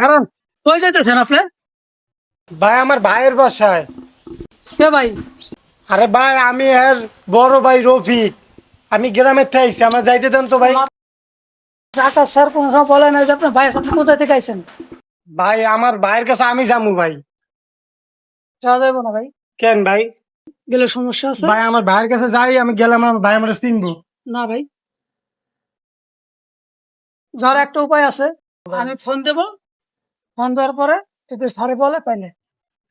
কারণ কই যাইতেছেন আপনি? ভাই আমার ভাইয়ের বাসায়। কে ভাই? আরে ভাই আমি এর বড় ভাই রফিক। আমি গ্রামের থেকে আইছি, আমরা যাইতে দেন তো ভাই। আকাশ স্যার কোনো সময় বলে না যে আপনার ভাই আছে, আপনি কোথায় থেকে আইছেন? ভাই আমার ভাইয়ের কাছে আমি যামু ভাই। যাওয়া যাবে না ভাই, কেন ভাই? গেলে সমস্যা আছে। ভাই আমার ভাইয়ের কাছে যাই, আমি গেলাম আমার ভাই আমার চিনবো। না ভাই, যার একটা উপায় আছে, আমি ফোন দেব, ফোন দেওয়ার পরে যদি স্যারে বলে পাইলে।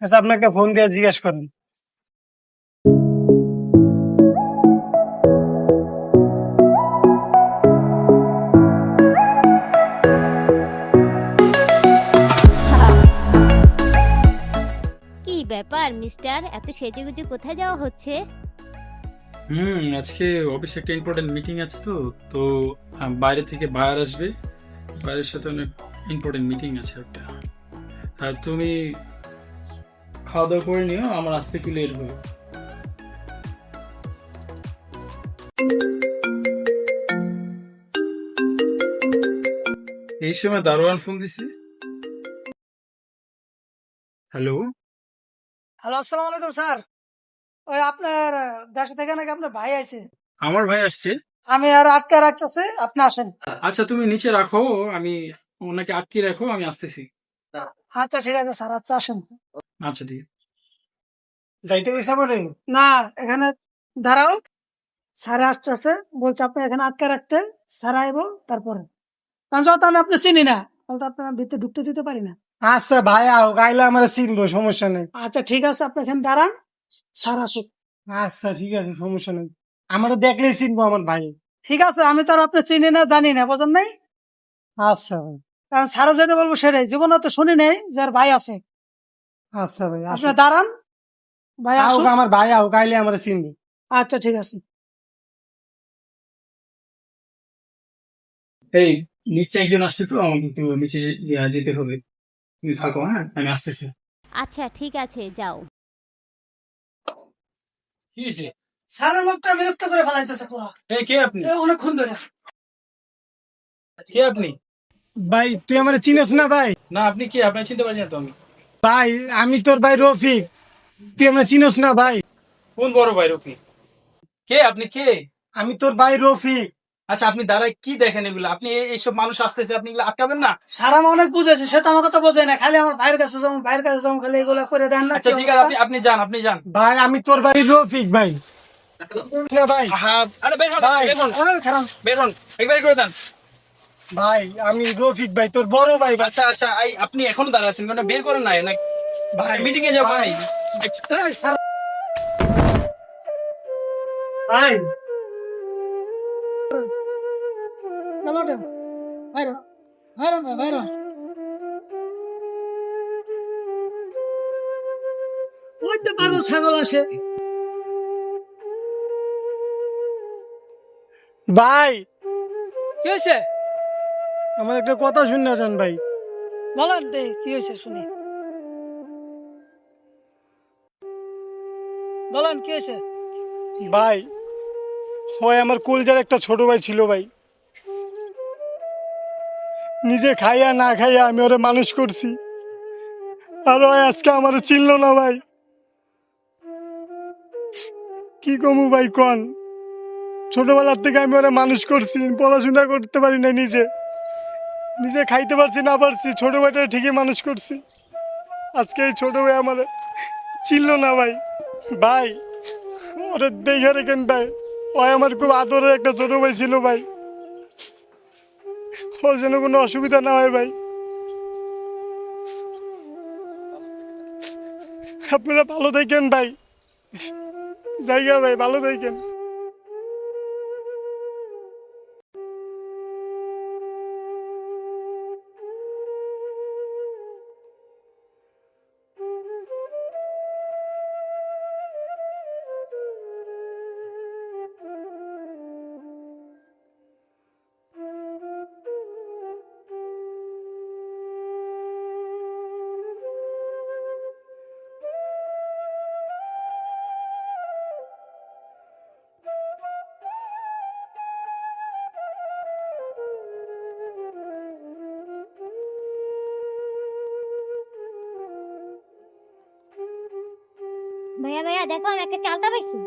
আচ্ছা আপনাকে ফোন দিয়ে জিজ্ঞেস করেন। কি ব্যাপার মিস্টার, এত সেজেগুজে কোথায় যাওয়া হচ্ছে? আজকে অফিসে একটা ইম্পর্টেন্ট মিটিং আছে তো তো বাইরে থেকে বায়ার আসবে। বাইরের সাথে অনেক ইম্পর্টেন্ট মিটিং আছে একটা। আর তুমি খাওয়া দাওয়া করে নিও, আমার আসতে একটু লেট হবে। এই সময় দারোয়ান ফোন দিছি। হ্যালো। হ্যালো, আসসালামু আলাইকুম স্যার। ওই আপনার দেশ থেকে নাকি আপনার ভাই আছে, আমার ভাই আসছে। আমি আর আটকে রাখতেছি, আপনি আসেন। আচ্ছা তুমি নিচে রাখো, আমি ওনাকে আটকে রাখো, আমি আসতেছি। আচ্ছা ঠিক আছে স্যার, আচ্ছা আসেন। আচ্ছা ঠিক আছে। যাইতে গেছে আমার। না, এখানে দাঁড়াও, স্যারে আসতেছে, বলছে আপনি এখানে আটকে রাখতে, স্যার আইব তারপরে। কারণ যত আমি আপনি চিনি না, তাহলে তো আপনার ভিতরে ঢুকতে দিতে পারি না। আচ্ছা ভাই আও, গাইলে আমার চিনবো, সমস্যা নেই। আচ্ছা ঠিক আছে, আপনি এখানে দাঁড়ান, স্যার আসুক। আচ্ছা ঠিক আছে, সমস্যা নেই। আমার দেখলেই চিনবো আমার ভাই। ঠিক আছে, আমি তো আর আপনি চিনি না জানি না, বোঝেন নাই? আচ্ছা ভাই। কারণ স্যারা যেটা বলবো সেটাই, জীবনে তো শুনি নেই যে আর ভাই আছে। আচ্ছা ভাই আপনি আসুক। দাঁড়ান, ভাই আও, আসুক। আমার ভাই আও, গাইলে আমার চিনবো। আচ্ছা ঠিক আছে। এই নিচে একজন আসছে তো, আমাকে একটু নিচে যেতে হবে। তুমি থাকো, হ্যাঁ আমি আসতেছি। আচ্ছা ঠিক আছে, যাও। কি হয়েছে? স্যারের লোকটা বিরক্ত করে ফেলাইতেছে পুরো, এই কে আপনি? অনেকক্ষণ ধরে। কে আপনি? ভাই তুই আমার চিনিস না ভাই? না আপনি কে? আপনার চিনতে পারি না তো আমি। ভাই আমি তোর ভাই রফিক, তুই আমার চিনিস না ভাই? কোন বড় ভাই রফি? কে আপনি কে? আমি তোর ভাই রফিক। আচ্ছা আপনি দাঁড়ায় কি দেখেন এগুলো? আপনি এইসব মানুষ আসতেছে, আপনি এগুলো আটকাবেন না? স্যার আমার অনেক বুঝেছে, সে তো আমার কথা বোঝে না, খালি আমার ভাইয়ের কাছে যাবো, ভাইয়ের কাছে যাবো, খালি এগুলো করে দেন না। আচ্ছা ঠিক আছে, আপনি যান, আপনি যান। ভাই আমি তোর ভাই রফিক ভাই। না ভাই। হ্যাঁ, আরে বের হন, ভাই। বের হন, খারাপ। বের হন, একবার করে দেন। ভাই আমি রফিক ভাই, তোর বড় ভাই ভাই। আচ্ছা আচ্ছা, আপনি এখনো দাঁড়ায় আছেন কেন? বের করেন না না ভাই মিটিং এ যাবো। ভাই। এই স্যার, ভাই চলো ওঠেন। বাইরে বাইরে না, বাইরে। ওই তো পাগল ছাগল আসে। ভাই কি হয়েছে আমার একটা কথা শুনে যান ভাই। বলেন, দে কি হয়েছে শুনি, বলেন কি হয়েছে। ভাই হয় আমার কলজার একটা ছোট ভাই ছিল ভাই, নিজে খাইয়া না খাইয়া আমি ওরে মানুষ করছি, আর ওই আজকে আমার চিনল না ভাই। কি কমু ভাই কন? ছোটবেলার থেকে আমি ওরা মানুষ করছি, পড়াশোনা করতে পারি না, নিজে নিজে খাইতে পারছি না পারছি, ছোট ভাইটা ঠিকই মানুষ করছি, আজকে এই ছোট ভাই আমার চিনল না ভাই। ভাই ওরে দেখে রেখেন ভাই, ওই আমার খুব আদরের একটা ছোট ভাই ছিল ভাই, ওর যেন কোনো অসুবিধা না হয় ভাই। আপনারা ভালো থাকেন ভাই, জায়গা ভাই ভালো থাকেন। ভাইয়া ভাইয়া দেখো আমি একটা চালতা পাইছি।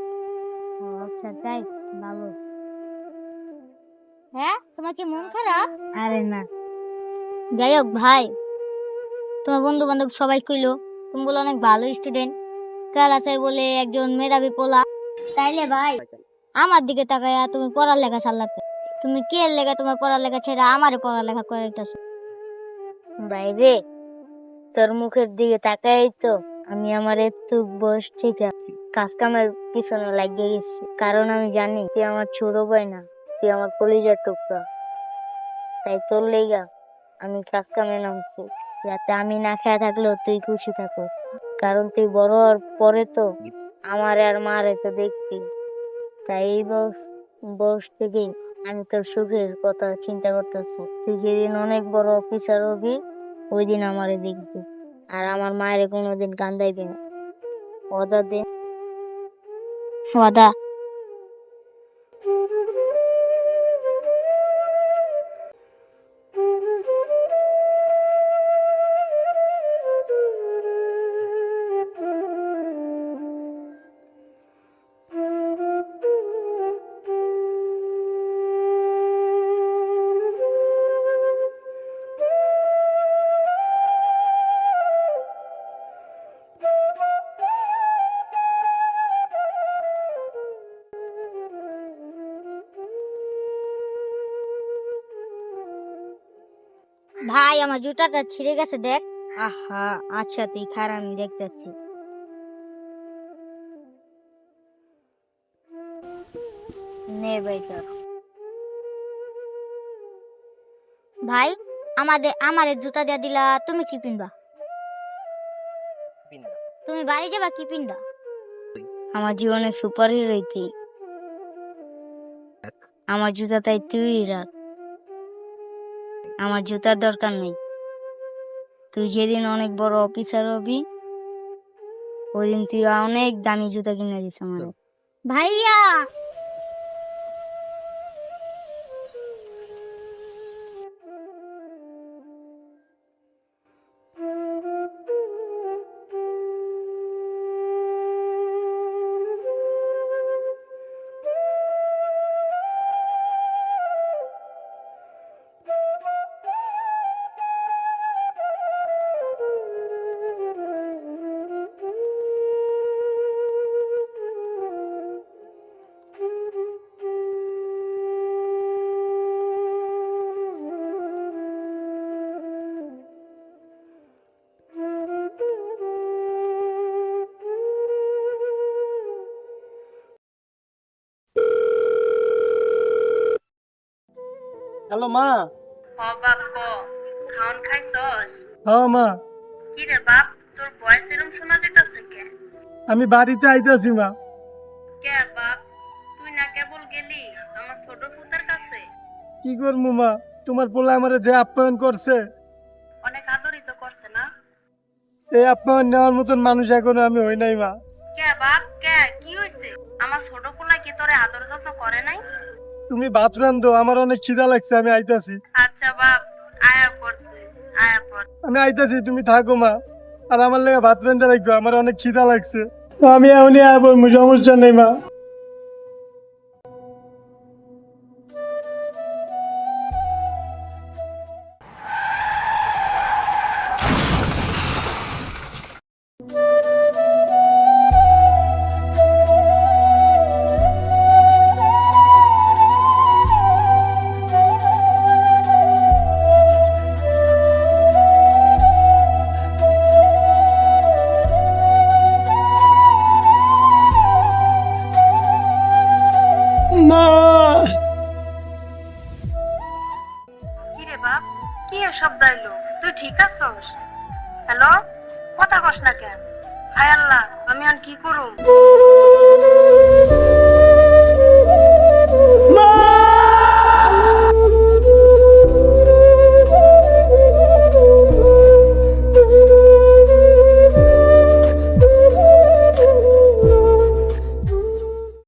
ও আচ্ছা তাই, ভালো। হ্যাঁ তোমার কি মন খারাপ? আরে না। যাই হোক ভাই, তোমার বন্ধু বান্ধব সবাই কইলো তুমি বলে অনেক ভালো স্টুডেন্ট, কাল আছে বলে একজন মেধাবী পোলা। তাইলে ভাই আমার দিকে তাকায়া তুমি পড়ালেখা ছাড়লাতে, তুমি কে লেগে তোমার পড়ালেখা ছেড়ে আমারে পড়ালেখা করাইতেছো? বাইরে তোর মুখের দিকে তাকাই তো আমি আমার একটু বয়স ঠিক আছি, কাজ কামের পিছনে লাগিয়ে গেছি, কারণ আমি জানি তুই আমার ছোট ভাই না, তুই আমার কলিজার টুকরা। তাই তোর লেগা আমি কাজ কামে নামছি, যাতে আমি না খেয়ে থাকলেও তুই খুশি থাকস, কারণ তুই বড় হওয়ার পরে তো আমার আর মারে তো দেখবি। তাই এই বয়স থেকেই আমি তোর সুখের কথা চিন্তা করতেছি। তুই যেদিন অনেক বড় অফিসার হবি ওই দিন আমারে দেখবি, আর আমার মায়ের কোনোদিন কান্দাইবি না। ওদা দে ওদা। ভাই আমার জুতাটা ছিঁড়ে গেছে দেখ। আহা আচ্ছা তুই খারাপ, আমি দেখতেছি। নে ভাই তোর। ভাই আমারে জুতা দিয়া দিলা, তুমি কি পিনবা? তুমি বাড়ি যাবা কি পিনবা? আমার জীবনে সুপার হিরো তুই, আমার জুতা তাই তুই রাখ, আমার জুতার দরকার নেই। তুই যেদিন অনেক বড় অফিসার হবি ওই দিন তুই অনেক দামি জুতা কিনে দিস আমার ভাইয়া। হ্যালো মা। বাপ ক খাওন খাইছস? হ্যাঁ মা। কি রে বাপ, তোর ভয়েস এরকম শোনা যেতেছে কে? আমি বাড়িতে আইতাছি মা। কে বাপ, তুই না কেবল গেলি আমার ছোট পুতার কাছে? কি করবো মা, তোমার পোলা আমারে যে আপ্যায়ন করছে, অনেক আদরিত করছে না? এই আপ্যায়ন নেওয়ার মতন মানুষ এখনো আমি হই নাই মা। কে বাপ কে, কি হইছে? আমার ছোট পোলা কি তোরে আদর যত্ন করে নাই? তুমি ভাত রান্ধো, আমার অনেক খিদা লাগছে, আমি আইতাছি। আচ্ছা বাপ, আয়া পর তুই, আয়া পর। আমি আইতাছি, তুমি থাকো মা, আর আমার লেগে ভাত রান্ধতে রাখো, আমার অনেক খিদা লাগছে। আমি এমনি আয় বলবো, সমস্যা নেই মা। মা কি রে বাপ, কি শব্দ আইলো? তুই ঠিক আছস? হ্যালো, কথা কস না কেন? হায় আল্লাহ, আমি আর কি করুম?